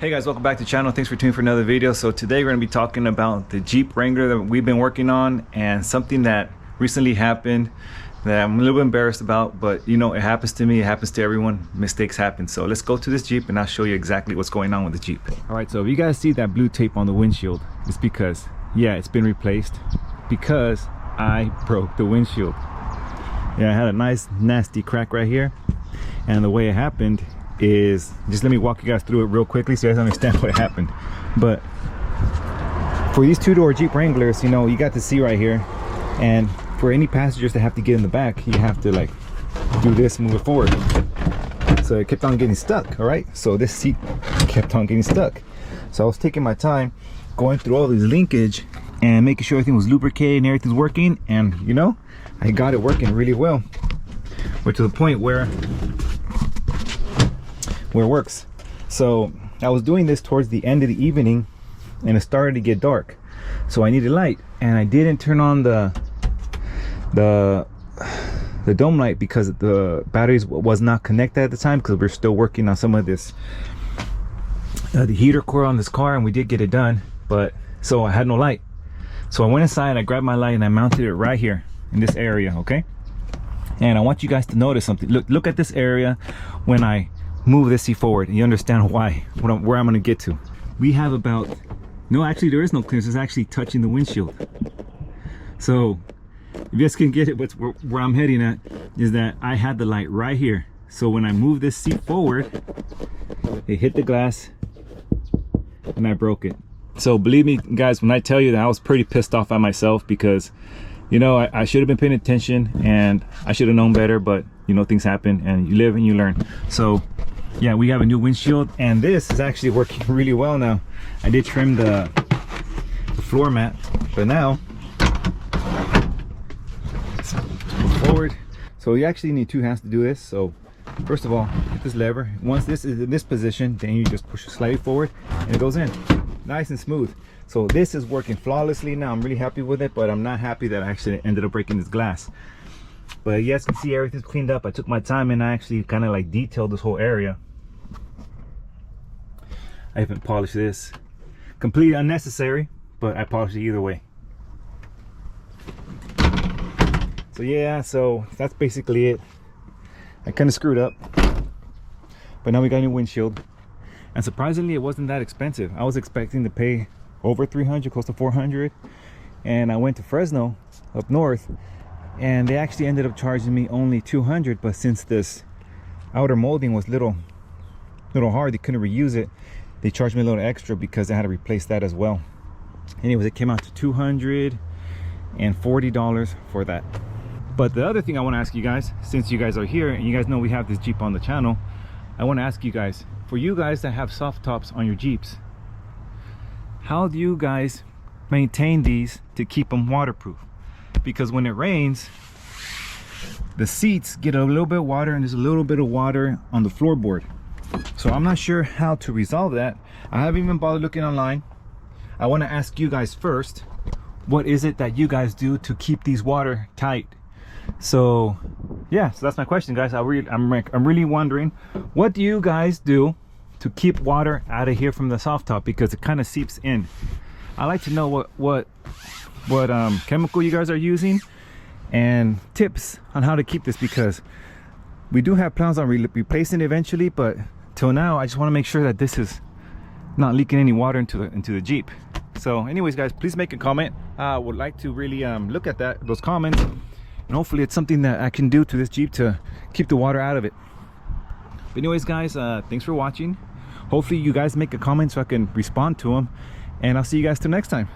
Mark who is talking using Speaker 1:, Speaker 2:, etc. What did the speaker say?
Speaker 1: Hey guys, welcome back to the channel. Thanks for tuning for another video. So today we're going to be talking about the Jeep Wrangler that we've been working on, and something that recently happened that I'm a little bit embarrassed about, but you know, it happens to me, it happens to everyone. Mistakes happen. So let's go to this Jeep and I'll show you exactly what's going on with the Jeep. All right, so if you guys see that blue tape on the windshield, it's because, yeah, it's been replaced because I broke the windshield. Yeah, I had a nice nasty crack right here, and the way it happened is, just let me walk you guys through it real quickly so you guys understand what happened. But for these two-door Jeep Wranglers, you know, you got the seat right here, and for any passengers that have to get in the back, you have to like do this, move it forward. So it kept on getting stuck. All right, so this seat kept on getting stuck, so I was taking my time going through all these linkage and making sure everything was lubricated and everything's working, and you know, I got it working really well, but to the point where it works. So I was doing this towards the end of the evening and it started to get dark, so I needed light, and I didn't turn on the dome light because the batteries was not connected at the time, because we're still working on some of this the heater core on this car, and we did get it done, but so I had no light. So I went inside, I grabbed my light and I mounted it right here in this area. Okay, and I want you guys to notice something. Look at this area when I move this seat forward, and you understand why, where I'm going to get to. We have about, no, actually there is no clearance, it's actually touching the windshield. So if you guys can get it, where I'm heading at is that I had the light right here, so when I move this seat forward, it hit the glass and I broke it. So believe me guys when I tell you that I was pretty pissed off at myself, because you know, I should have been paying attention and I should have known better, but you know, things happen and you live and you learn. So yeah, we have a new windshield, and this is actually working really well now. I did trim the floor mat, but now let's move forward. So you actually need two hands to do this. So first of all, hit this lever. Once this is in this position, then you just push it slightly forward and it goes in nice and smooth. So this is working flawlessly now. I'm really happy with it, but I'm not happy that I actually ended up breaking this glass. But you guys can see everything's cleaned up. I took my time and I actually kind of like detailed this whole area. I haven't polished this. Completely unnecessary, but I polished it either way. So yeah, so that's basically it. I kind of screwed up, but now we got a new windshield. And surprisingly, it wasn't that expensive. I was expecting to pay over 300, close to 400. And I went to Fresno up north, and they actually ended up charging me only 200. But since this outer molding was little hard, they couldn't reuse it, they charged me a little extra because I had to replace that as well. Anyways, it came out to $240 for that. But the other thing I want to ask you guys, since you guys are here and you guys know we have this Jeep on the channel, I want to ask you guys, for you guys that have soft tops on your Jeeps, how do you guys maintain these to keep them waterproof? Because when it rains, the seats get a little bit of water, and there's a little bit of water on the floorboard. So I'm not sure how to resolve that. I haven't even bothered looking online. I want to ask you guys first, what is it that you guys do to keep these watertight? So yeah, so that's my question, guys. I'm really wondering, what do you guys do to keep water out of here from the soft top, because it kind of seeps in? I like to know what chemical you guys are using and tips on how to keep this, because we do have plans on replacing it eventually, but till now I just want to make sure that this is not leaking any water into the Jeep. So anyways guys, please make a comment. I would like to really look at those comments, and hopefully it's something that I can do to this Jeep to keep the water out of it. But anyways guys, thanks for watching. Hopefully you guys make a comment so I can respond to them, and I'll see you guys till next time.